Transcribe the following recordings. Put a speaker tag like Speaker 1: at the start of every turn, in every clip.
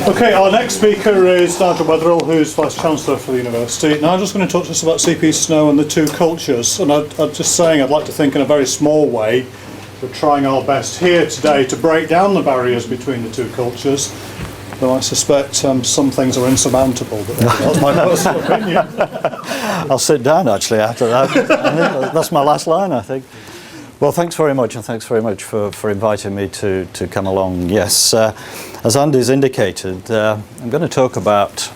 Speaker 1: Okay, our next speaker is Nigel Weatherill, who's Vice-Chancellor for the university. Nigel's going to talk to us about CP Snow and the two cultures. And I'm just saying I'd like to think in a very small way. We're trying our best here today to break down the barriers between the two cultures. Though I suspect some things are insurmountable, but that's my personal opinion.
Speaker 2: I'll sit down actually after that. That's my last line, I think. Well, thanks very much, and thanks very much for inviting me to come along. Yes, as Andy's indicated, I'm going to talk about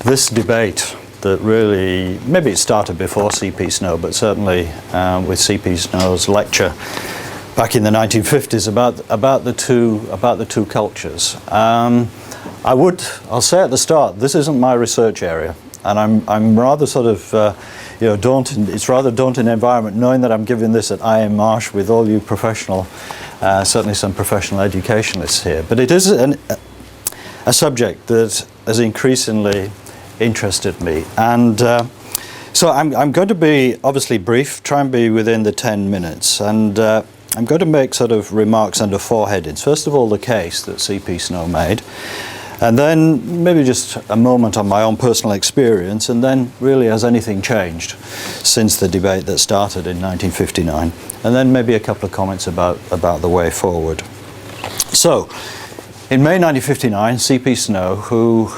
Speaker 2: this debate that really, maybe it started before CP Snow, but certainly with CP Snow's lecture back in the 1950s about the two cultures. I'll say at the start, this isn't my research area, and I'm rather sort of daunting. It's rather daunting environment knowing that I'm giving this at IM Marsh with all you professional, certainly some professional educationalists here. But it is a subject that has increasingly interested me, and so I'm going to be obviously brief, try and be within the 10 minutes, and I'm going to make sort of remarks under four headings. First of all, the case that CP Snow made, and then maybe just a moment on my own personal experience, and then really has anything changed since the debate that started in 1959, and then maybe a couple of comments about the way forward. So, in May 1959, CP Snow, who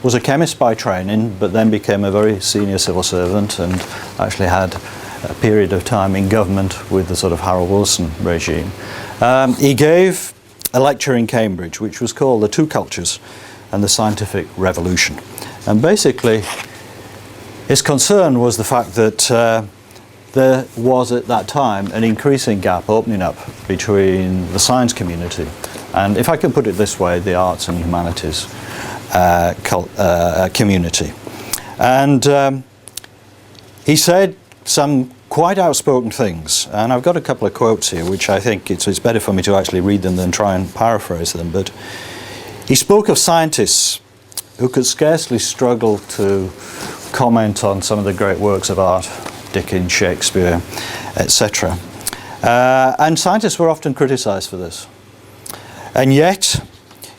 Speaker 2: was a chemist by training, but then became a very senior civil servant and actually had a period of time in government with the sort of Harold Wilson regime. He gave a lecture in Cambridge which was called The Two Cultures and the Scientific Revolution. And basically his concern was the fact that there was at that time an increasing gap opening up between the science community and, if I can put it this way, the arts and humanities community. And he said some quite outspoken things, and I've got a couple of quotes here which I think it's better for me to actually read them than try and paraphrase them. But he spoke of scientists who could scarcely struggle to comment on some of the great works of art, Dickens, Shakespeare, etc. And scientists were often criticised for this. And yet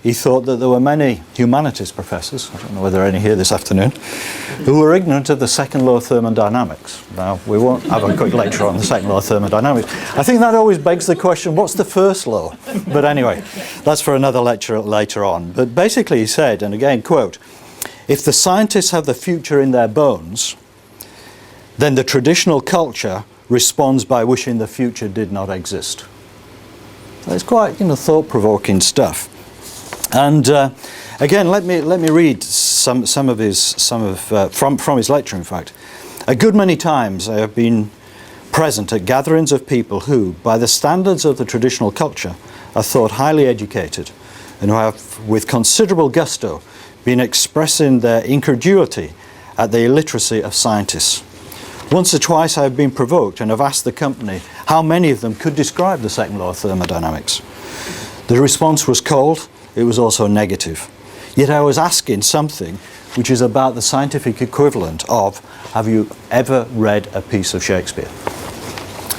Speaker 2: he thought that there were many humanities professors, I don't know whether there are any here this afternoon, who were ignorant of the second law of thermodynamics. Now, we won't have a quick lecture on the second law of thermodynamics. I think that always begs the question, what's the first law? But anyway, that's for another lecture later on. But basically he said, and again, quote, "If the scientists have the future in their bones, then the traditional culture responds by wishing the future did not exist." So it's quite, thought-provoking stuff. And again, let me read some of his from his lecture. In fact, a good many times I have been present at gatherings of people who, by the standards of the traditional culture, are thought highly educated, and who have, with considerable gusto, been expressing their incredulity at the illiteracy of scientists. Once or twice I have been provoked and have asked the company how many of them could describe the second law of thermodynamics. The response was cold. It was also negative. Yet I was asking something which is about the scientific equivalent of, have you ever read a piece of Shakespeare?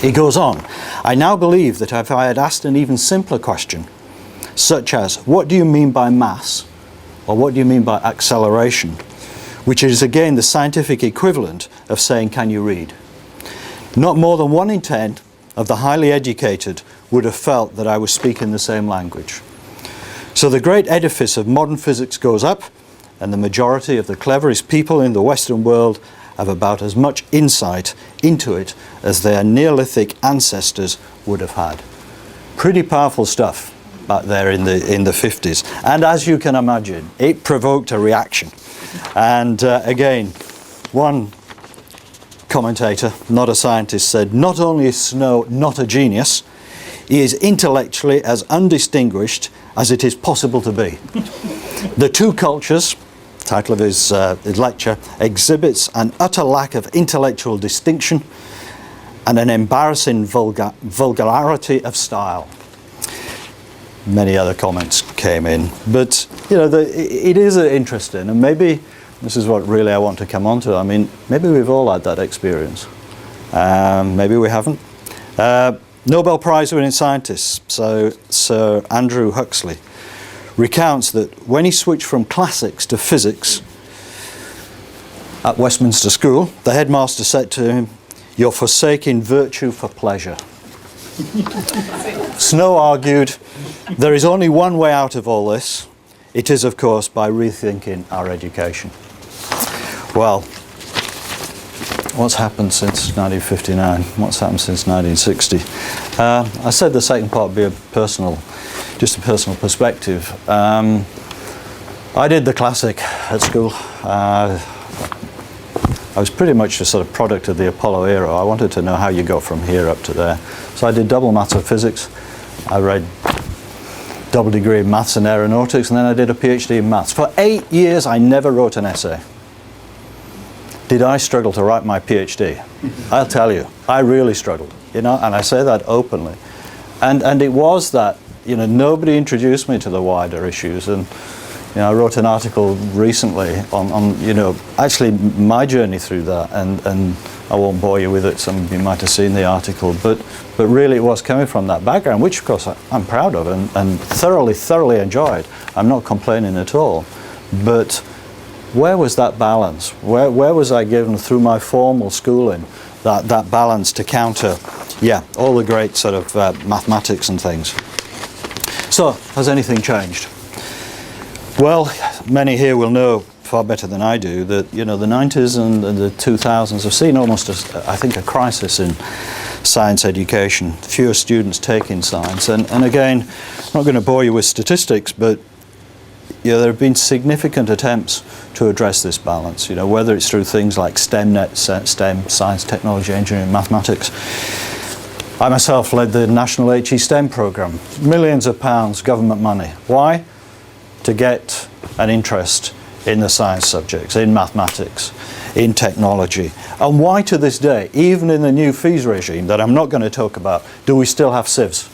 Speaker 2: He goes on, "I now believe that if I had asked an even simpler question, such as, what do you mean by mass? Or what do you mean by acceleration? Which is again the scientific equivalent of saying, can you read? Not more than 1 in 10 of the highly educated would have felt that I was speaking the same language. So the great edifice of modern physics goes up, and the majority of the cleverest people in the Western world have about as much insight into it as their Neolithic ancestors would have had." Pretty powerful stuff back there in the 50s. And as you can imagine, it provoked a reaction. And again, one commentator, not a scientist, said, "Not only is Snow not a genius, he is intellectually as undistinguished as it is possible to be. The Two Cultures," title of his lecture, "exhibits an utter lack of intellectual distinction and an embarrassing vulgarity of style." Many other comments came in, but it is interesting, and maybe this is what really I want to come on to. I mean, maybe we've all had that experience. Maybe we haven't. Nobel Prize winning scientist, so Sir Andrew Huxley, recounts that when he switched from classics to physics at Westminster School, the headmaster said to him, "You're forsaking virtue for pleasure." Snow argued, "There is only one way out of all this. It is, of course, by rethinking our education." Well, what's happened since 1959? What's happened since 1960? I said the second part would be just a personal perspective. I did the classic at school. I was pretty much a sort of product of the Apollo era. I wanted to know how you go from here up to there. So I did double maths and physics. I read double degree in maths and aeronautics, and then I did a PhD in maths. For 8 years, I never wrote an essay. Did I struggle to write my PhD? I'll tell you, I really struggled, and I say that openly. And it was that, nobody introduced me to the wider issues, and I wrote an article recently on actually my journey through that, and I won't bore you with it. Some of you might have seen the article, but really it was coming from that background, which of course I'm proud of and thoroughly enjoyed. I'm not complaining at all, but where was that balance? Where was I given through my formal schooling that balance to counter, all the great sort of mathematics and things? So, has anything changed? Well, many here will know far better than I do that the 90s and the 2000s have seen almost I think a crisis in science education. Fewer students taking science, and again, I'm not going to bore you with statistics, but there have been significant attempts to address this balance. Whether it's through things like STEM, science, technology, engineering, mathematics. I myself led the national HE STEM programme. Millions of pounds government money. Why? To get an interest in the science subjects, in mathematics, in technology. And why to this day, even in the new fees regime that I'm not going to talk about, do we still have CIVs?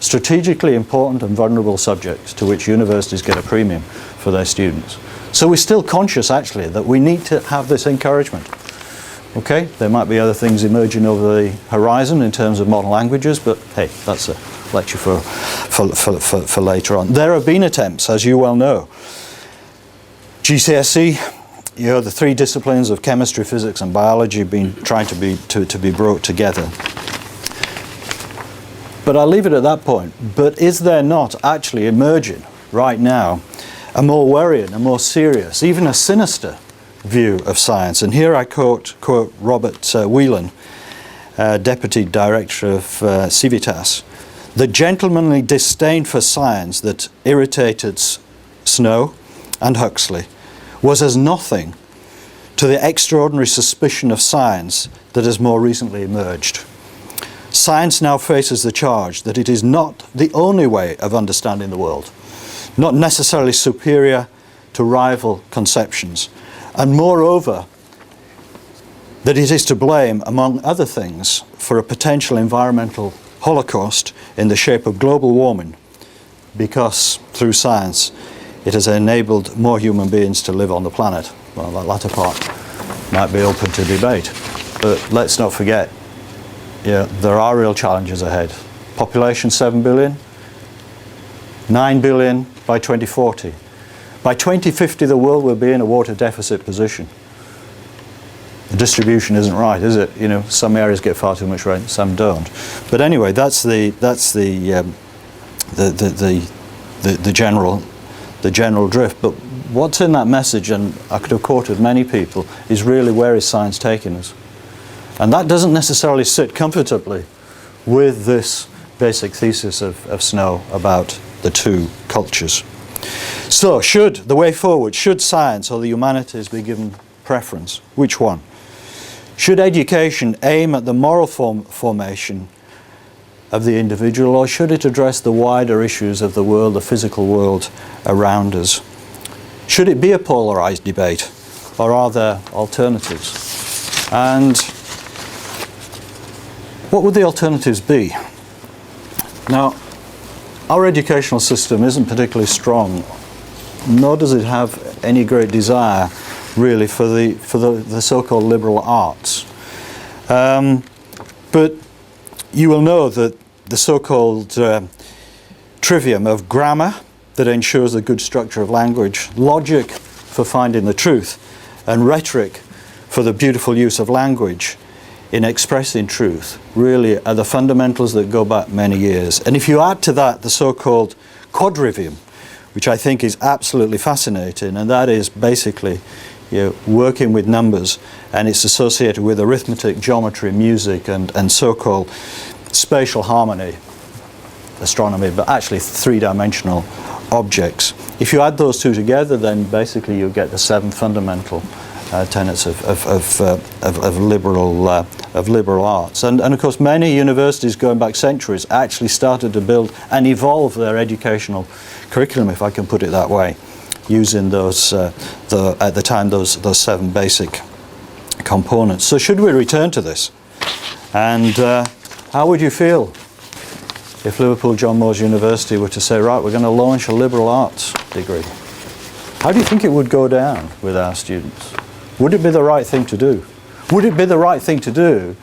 Speaker 2: Strategically important and vulnerable subjects to which universities get a premium for their students. So we're still conscious actually that we need to have this encouragement. Okay, there might be other things emerging over the horizon in terms of modern languages, but hey, that's a lecture for later on. There have been attempts, as you well know. GCSE, the three disciplines of chemistry, physics and biology have been trying to be brought together. But I'll leave it at that point. But is there not actually emerging right now a more worrying, a more serious, even a sinister view of science? And here I quote Robert Whelan, Deputy Director of Civitas. "The gentlemanly disdain for science that irritated Snow and Huxley was as nothing to the extraordinary suspicion of science that has more recently emerged. Science now faces the charge that it is not the only way of understanding the world, not necessarily superior to rival conceptions, and moreover, that it is to blame, among other things, for a potential environmental holocaust in the shape of global warming, because through science it has enabled more human beings to live on the planet." Well, that latter part might be open to debate, but let's not forget, there are real challenges ahead. Population 7 billion, 9 billion by 2040. By 2050 the world will be in a water deficit position. The distribution isn't right, is it? Some areas get far too much rain, some don't. But anyway, that's the general drift. But what's in that message, and I could have quoted many people, is really where is science taking us? And that doesn't necessarily sit comfortably with this basic thesis of Snow about the two cultures. So, the way forward, should science or the humanities be given preference? Which one? Should education aim at the moral formation of the individual, or should it address the wider issues of the world, the physical world around us? Should it be a polarised debate, or are there alternatives? And what would the alternatives be? Now, our educational system isn't particularly strong, nor does it have any great desire really for the so-called liberal arts. But you will know that the so-called trivium of grammar, that ensures the good structure of language, logic for finding the truth, and rhetoric for the beautiful use of language in expressing truth, really are the fundamentals that go back many years. And if you add to that the so-called quadrivium, which I think is absolutely fascinating, and that is basically working with numbers, and it's associated with arithmetic, geometry, music, and so-called spatial harmony, astronomy, but actually three-dimensional objects. If you add those two together, then basically you get the 7 fundamental tenets of liberal arts. And of course many universities going back centuries actually started to build and evolve their educational curriculum, if I can put it that way, using those, at the time, those 7 basic components. So should we return to this? And how would you feel if Liverpool John Moores University were to say, right, we're going to launch a liberal arts degree? How do you think it would go down with our students? Would it be the right thing to do? Would it be the right thing to do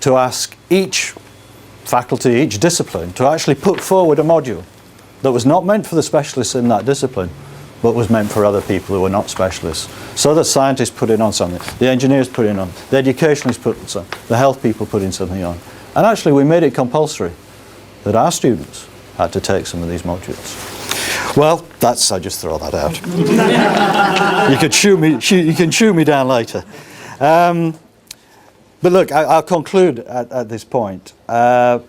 Speaker 2: to ask each faculty, each discipline, to actually put forward a module that was not meant for the specialists in that discipline, but was meant for other people who were not specialists? So the scientists put in on something, the engineers put in on, the educationalists put in something, the health people put in something on. And actually we made it compulsory that our students had to take some of these modules. Well, I just throw that out. You can chew me down later. But look, I'll conclude at this point. In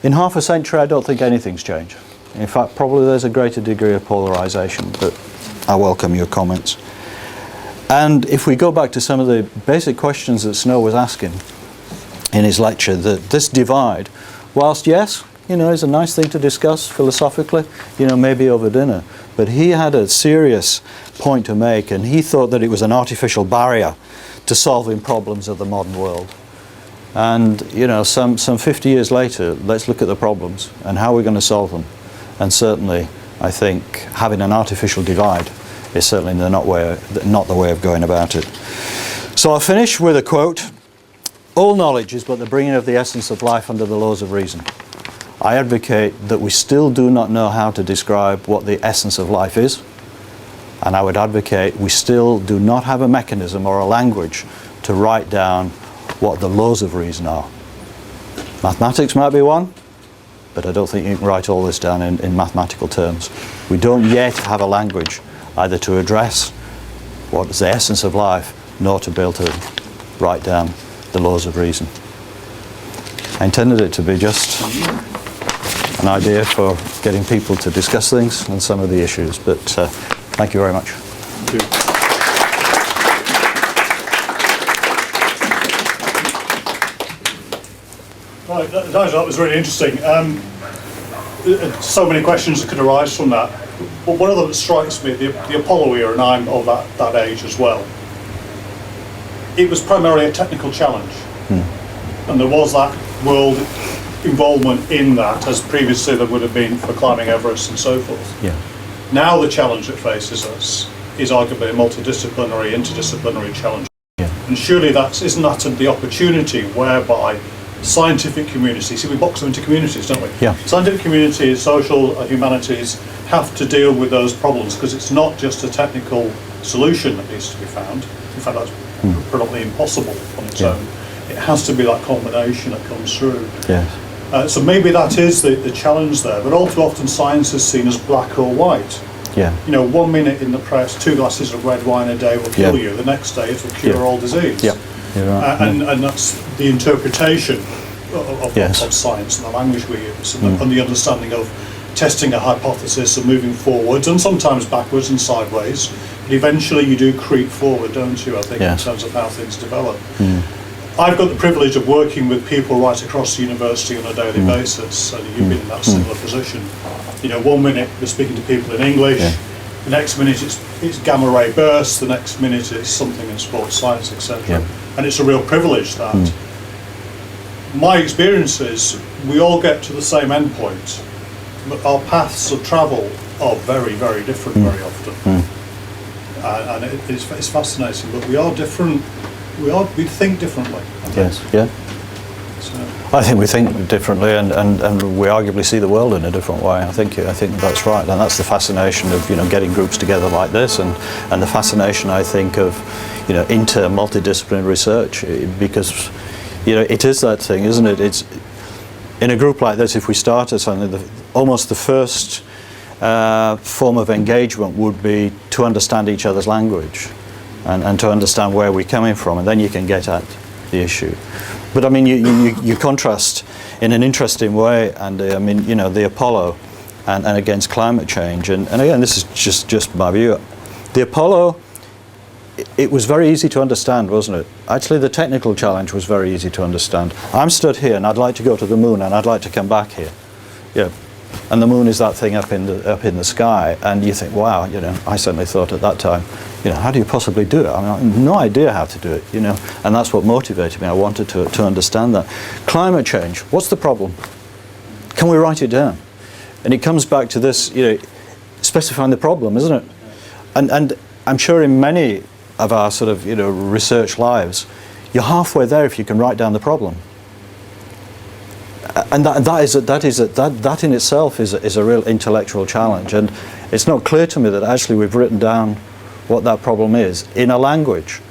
Speaker 2: half a century, I don't think anything's changed. In fact, probably there's a greater degree of polarization, but I welcome your comments. And if we go back to some of the basic questions that Snow was asking in his lecture, that this divide, whilst yes, is a nice thing to discuss philosophically, maybe over dinner, but he had a serious point to make, and he thought that it was an artificial barrier to solving problems of the modern world. And some 50 years later, let's look at the problems and how we're going to solve them. And certainly I think having an artificial divide is certainly not the way of going about it. So I'll finish with a quote. All knowledge is but the bringing of the essence of life under the laws of reason. I advocate that we still do not know how to describe what the essence of life is, and I would advocate we still do not have a mechanism or a language to write down what the laws of reason are. Mathematics might be one, but I don't think you can write all this down in mathematical terms. We don't yet have a language either to address what is the essence of life, nor to be able to write down the laws of reason. I intended it to be just an idea for getting people to discuss things and some of the issues, but thank you very much.
Speaker 1: Thank you. Right, Nigel, that was really interesting. So many questions that could arise from that. But one of them that strikes me, the Apollo era, and I'm of that age as well, it was primarily a technical challenge. And there was that world involvement in that, as previously there would have been for climbing Everest and so forth.
Speaker 2: Yeah.
Speaker 1: Now the challenge that faces us is arguably a multidisciplinary, interdisciplinary challenge.
Speaker 2: Yeah.
Speaker 1: And surely isn't that the opportunity whereby scientific communities, see, we box them into communities, don't we?
Speaker 2: Yeah.
Speaker 1: Scientific communities, social, humanities have to deal with those problems, because it's not just a technical solution that needs to be found. In fact, that's probably impossible on its own. It has to be that combination that comes through.
Speaker 2: Yes.
Speaker 1: So maybe that is the challenge there, but all too often science is seen as black or white.
Speaker 2: Yeah.
Speaker 1: 1 minute in the press, 2 glasses of red wine a day will kill you, the next day it will cure all disease.
Speaker 2: Yeah. You're right.
Speaker 1: And that's the interpretation of science and the language we use, and the understanding of testing a hypothesis and moving forwards, and sometimes backwards and sideways, but eventually you do creep forward, don't you, I think, in terms of how things develop. I've got the privilege of working with people right across the university on a daily basis, and you've been in that similar position. 1 minute we're speaking to people in English, the next minute it's gamma ray bursts, the next minute it's something in sports science, etc. And it's a real privilege that. My experience is we all get to the same end point, but our paths of travel are very, very different very often. And it's fascinating, but we are different. We think differently.
Speaker 2: Yes. Yeah. I think we think differently, and we arguably see the world in a different way. I think that's right, and that's the fascination of getting groups together like this, and the fascination, I think, of multidisciplinary research, because it is that thing, isn't it? It's in a group like this. If we started something, almost the first form of engagement would be to understand each other's language, and to understand where we're coming from, and then you can get at the issue. But I mean, you contrast in an interesting way, and I mean, the Apollo and against climate change, and again, this is just my view. The Apollo, it was very easy to understand, wasn't it? Actually, the technical challenge was very easy to understand. I'm stood here, and I'd like to go to the moon, and I'd like to come back here. Yeah. And the moon is that thing up in the sky, and you think, wow, I certainly thought at that time, how do you possibly do it? I mean, I have no idea how to do it, and that's what motivated me. I wanted to understand that. Climate change, what's the problem? Can we write it down? And it comes back to this, specifying the problem, isn't it? And I'm sure in many of our sort of, research lives, you're halfway there if you can write down the problem. And that in itself is a real intellectual challenge, and it's not clear to me that actually we've written down what that problem is in a language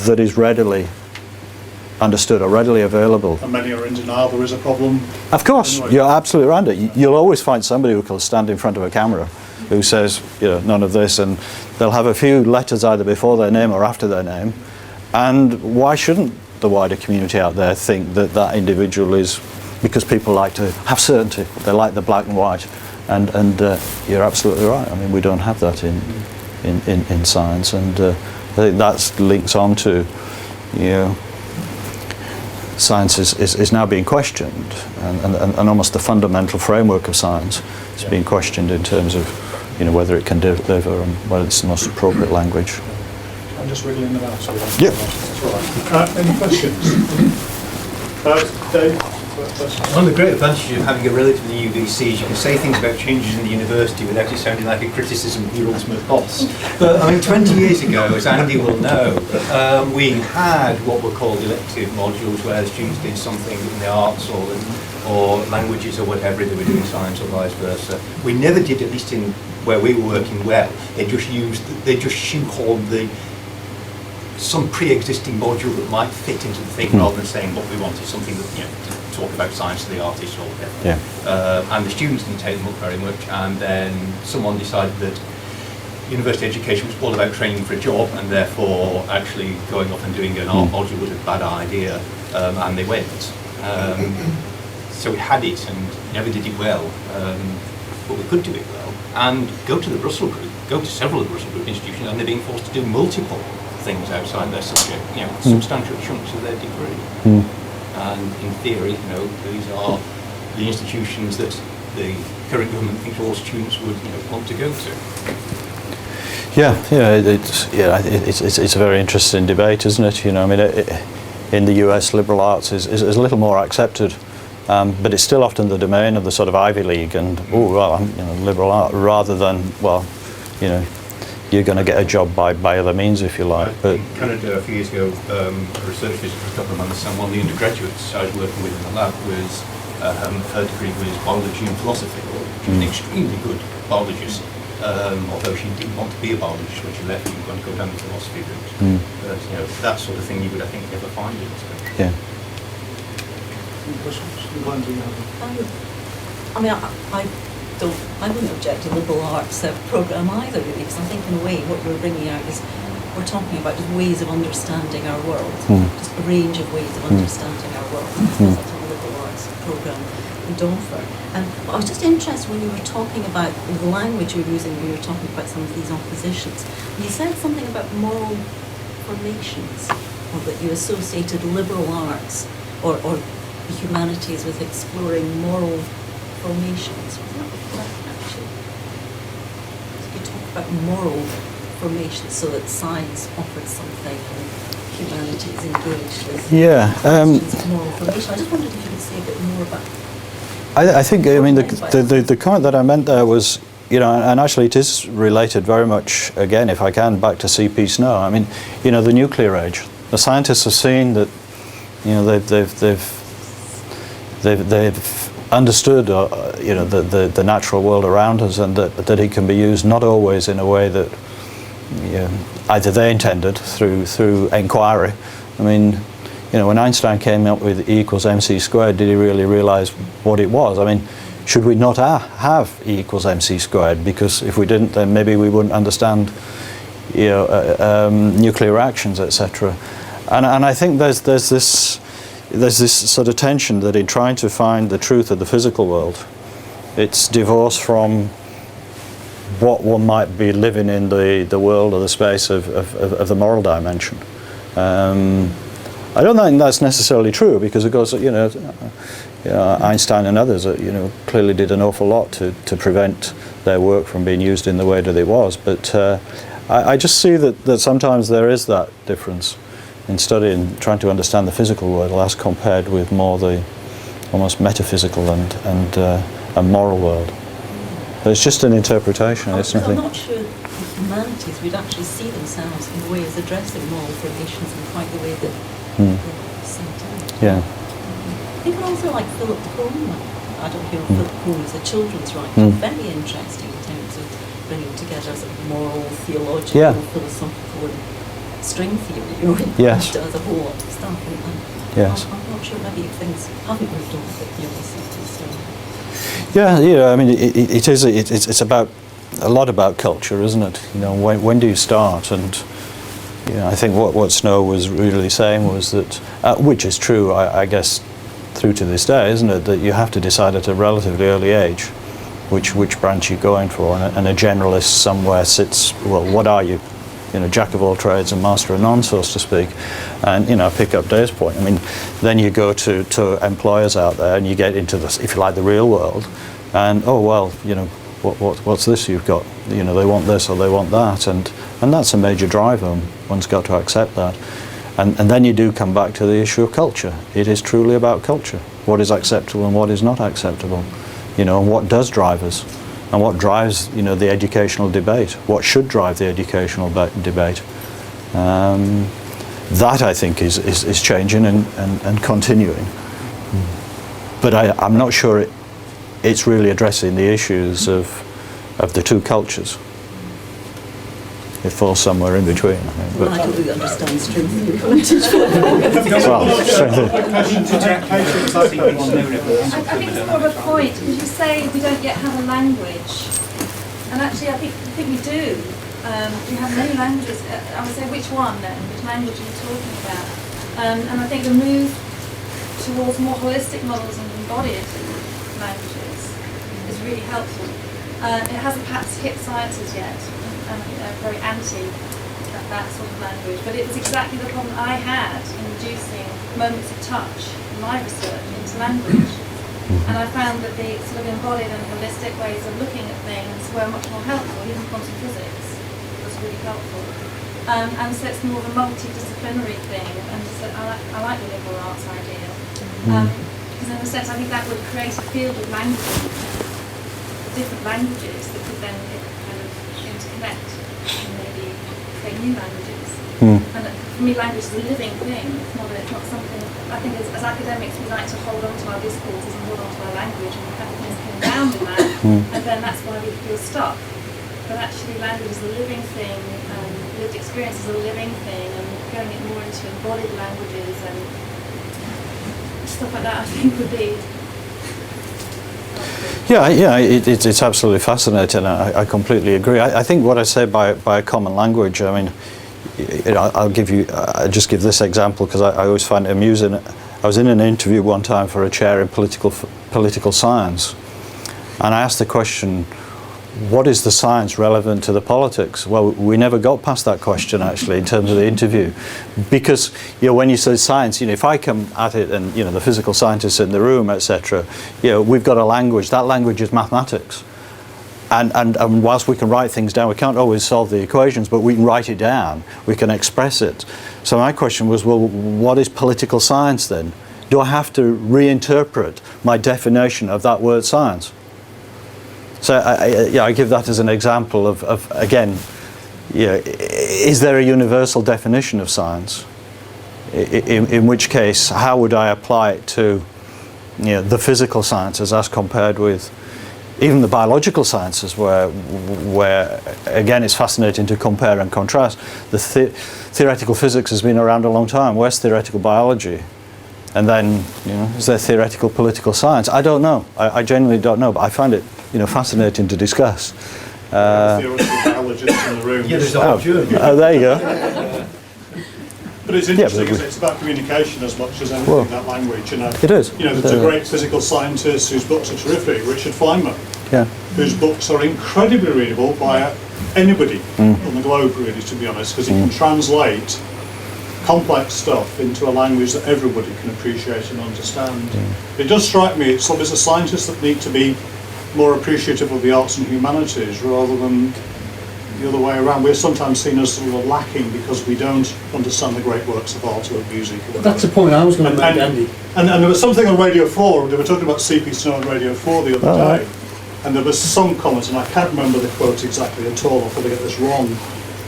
Speaker 2: that is readily understood or readily available.
Speaker 1: And many are in denial there is a problem.
Speaker 2: Of course, you're absolutely right. You'll always find somebody who will stand in front of a camera who says, none of this, and they'll have a few letters either before their name or after their name. And why shouldn't the wider community out there think that individual is, because people like to have certainty, they like the black and white, and you're absolutely right. I mean, we don't have that in science, and I think that links on to, science is now being questioned, and almost the fundamental framework of science is being questioned in terms of, whether it can deliver and whether it's the most appropriate language.
Speaker 1: I'm just wriggling them out. So
Speaker 2: yeah.
Speaker 1: That's all right. Any questions? Dave?
Speaker 3: One of the great advantages of having a relatively new VC is you can say things about changes in the university without it sounding like a criticism of your ultimate boss. But I mean, 20 years ago, as Andy will know, we had what were called elective modules where the students did something in the arts or languages or whatever, they were doing science or vice versa. We never did, at least in where we were working well, they just shoehorned some pre-existing module that might fit into the thing, rather than saying what we wanted, something that, to talk about science to the artist or whatever.
Speaker 2: Yeah.
Speaker 3: And the students didn't take them up very much, and then someone decided that university education was all about training for a job, and therefore actually going off and doing an art module was a bad idea, and they went. So we had it and never did it well, but we could do it well, and go to the Brussels group, go to several of the Brussels group institutions, and they're being forced to do multiple things outside their subject, substantial chunks of their degree. And in theory, these are the institutions that the current government thinks all students would want to go to.
Speaker 2: It's a very interesting debate, isn't it? I mean, in the US, liberal arts is a little more accepted, but it's still often the domain of the sort of Ivy League and liberal art, rather than you're going to get a job by other means, if you like.
Speaker 3: But in Canada a few years ago, a research visit for a couple of months, and one of the undergraduates I was working with in the lab was, her degree was biology and philosophy. She was an extremely good biologist, although she didn't want to be a biologist when she left. She was going to go down the philosophy route. But that sort of thing you would, I think, never find in this country.
Speaker 2: Yeah.
Speaker 1: Any questions?
Speaker 4: I mean, I wouldn't object to liberal arts programme either, really, because I think in a way what you're bringing out is we're talking about just ways of understanding our world, just a range of ways of understanding our world. That's what a liberal arts programme would offer. And I was just interested when you were talking about the language you were using when you were talking about some of these oppositions. You said something about moral formations, or that you associated liberal arts or humanities with exploring moral formations. Actually, you talk about moral formations, so that science offered something and humanities engaged with moral formation. I just wondered if you could say a bit more about.
Speaker 2: I think, I mean, the comment that I meant there was, and actually it is related very much, again, if I can, back to C.P. Snow. I mean, the nuclear age. The scientists have seen that, they've understood the natural world around us, and that it can be used not always in a way that either they intended through inquiry. I mean, when Einstein came up with E equals mc squared, did he really realize what it was? I mean, should we not have E equals mc squared? Because if we didn't, then maybe we wouldn't understand nuclear reactions, etc. And I think there's this sort of tension that in trying to find the truth of the physical world, it's divorced from what one might be living in the world or the space of the moral dimension. I don't think that's necessarily true, because of course, Einstein and others, clearly did an awful lot to prevent their work from being used in the way that it was. But I just see that sometimes there is that difference in studying, trying to understand the physical world as compared with more the almost metaphysical and moral world. But it's just an interpretation. It's nothing.
Speaker 4: I'm not sure humanities would actually see themselves in a way as addressing moral formations in quite the way that they're sent out.
Speaker 2: Yeah.
Speaker 4: I think also like Philip Pullman. I don't know if Philip Pullman is a children's writer. Very interesting in terms of bringing together sort of moral, theological, philosophical, and string theory.
Speaker 2: Yes.
Speaker 4: Does a whole lot of stuff.
Speaker 2: Yes.
Speaker 4: I'm not sure maybe if things haven't moved on a bit so.
Speaker 2: Yeah, I mean, it's about a lot about culture, isn't it? When do you start? And I think what Snow was really saying was that, which is true, I guess, through to this day, isn't it? That you have to decide at a relatively early age which branch you're going for, and a generalist somewhere sits. Well, what are you? Jack of all trades and master of none, so to speak. And pick up Dave's point. I mean, then you go to employers out there, and you get into this, if you like, the real world. And what's this you've got? They want this or they want that, and that's a major driver. And one's got to accept that. And then you do come back to the issue of culture. It is truly about culture. What is acceptable and what is not acceptable. And what does drive us. And what drives, the educational debate? What should drive the educational debate? That, I think, is changing and continuing. But I'm not sure it's really addressing the issues of the two cultures. It falls somewhere in between, I think.
Speaker 4: Well, I don't really understand string theory.
Speaker 5: I think it's more of a point, because you say we don't yet have a language. And actually, I think we do. We have many languages. I would say, which one then? Which language are you talking about? And I think the move towards more holistic models and embodied languages is really helpful. It hasn't perhaps hit sciences yet. And they're very anti that sort of language. But it was exactly the problem I had in reducing moments of touch in my research into language. And I found that the sort of embodied and holistic ways of looking at things were much more helpful. Even quantum physics was really helpful. And so it's more of a multidisciplinary thing. And so I like the liberal arts idea. Because in a sense, I think that would create a field of languages, different languages that could then kind of interconnect and maybe create new languages. And for me, language is a living thing. It's not something. I think as academics, we like to hold on to our discourses and hold on to our language, and we kind of pin down with that, and then that's why we feel stuck. But actually, language is a living thing, and lived experience is a living thing, and going it more into embodied languages and stuff like that, I think would be.
Speaker 2: Yeah, it's absolutely fascinating. I completely agree. I think what I say by a common language, I mean, I'll just give this example because I always find it amusing. I was in an interview one time for a chair in political science, and I asked the question, what is the science relevant to the politics? Well, we never got past that question actually in terms of the interview, because when you say science, if I come at it and the physical scientists in the room, etc., we've got a language. That language is mathematics. And whilst we can write things down, we can't always solve the equations, but we can write it down, we can express it. So my question was, well, what is political science then? Do I have to reinterpret my definition of that word science? So I give that as an example of again, is there a universal definition of science? in which case, how would I apply it to the physical sciences as compared with even the biological sciences, where again it's fascinating to compare and contrast. The theoretical physics has been around a long time. Where's theoretical biology? And then, is there theoretical political science? I don't know. I genuinely don't know, but I find it, fascinating to discuss.
Speaker 1: Theoretical biologists in the room.
Speaker 3: Yeah, there's a whole journey.
Speaker 2: Oh, there you go.
Speaker 1: But it's interesting, isn't it? It's about communication as much as anything, that language.
Speaker 2: It is.
Speaker 1: There's a great physical scientist whose books are terrific, Richard Feynman, whose books are incredibly readable by anybody on the globe, really, to be honest, because he can translate complex stuff into a language that everybody can appreciate and understand. It does strike me, it's obviously scientists that need to be more appreciative of the arts and humanities rather than the other way around. We're sometimes seen as sort of lacking because we don't understand the great works of art or music. Or
Speaker 6: that's the point I was going to make, Andy.
Speaker 1: And there was something on Radio 4, they were talking about C.P. Snow on Radio 4 the other day, and there was some comment, and I can't remember the quote exactly at all, I'll probably get this wrong,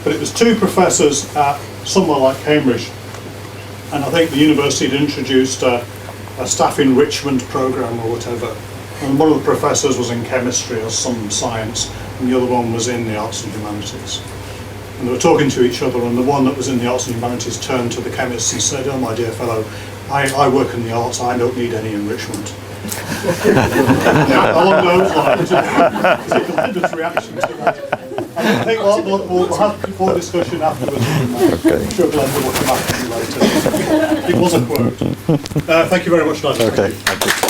Speaker 1: but it was two professors at somewhere like Cambridge, and I think the university had introduced a staff enrichment programme or whatever, and one of the professors was in chemistry or some science, and the other one was in the arts and humanities. And they were talking to each other, and the one that was in the arts and humanities turned to the chemist and said, "Oh, my dear fellow, I work in the arts, I don't need any enrichment." Along those lines, it's a tremendous reaction to that. I think we'll have more discussion afterwards. I'm sure Glenn will come back to you later. It was a quote. Thank you very much, Nigel.
Speaker 2: Okay, thank you.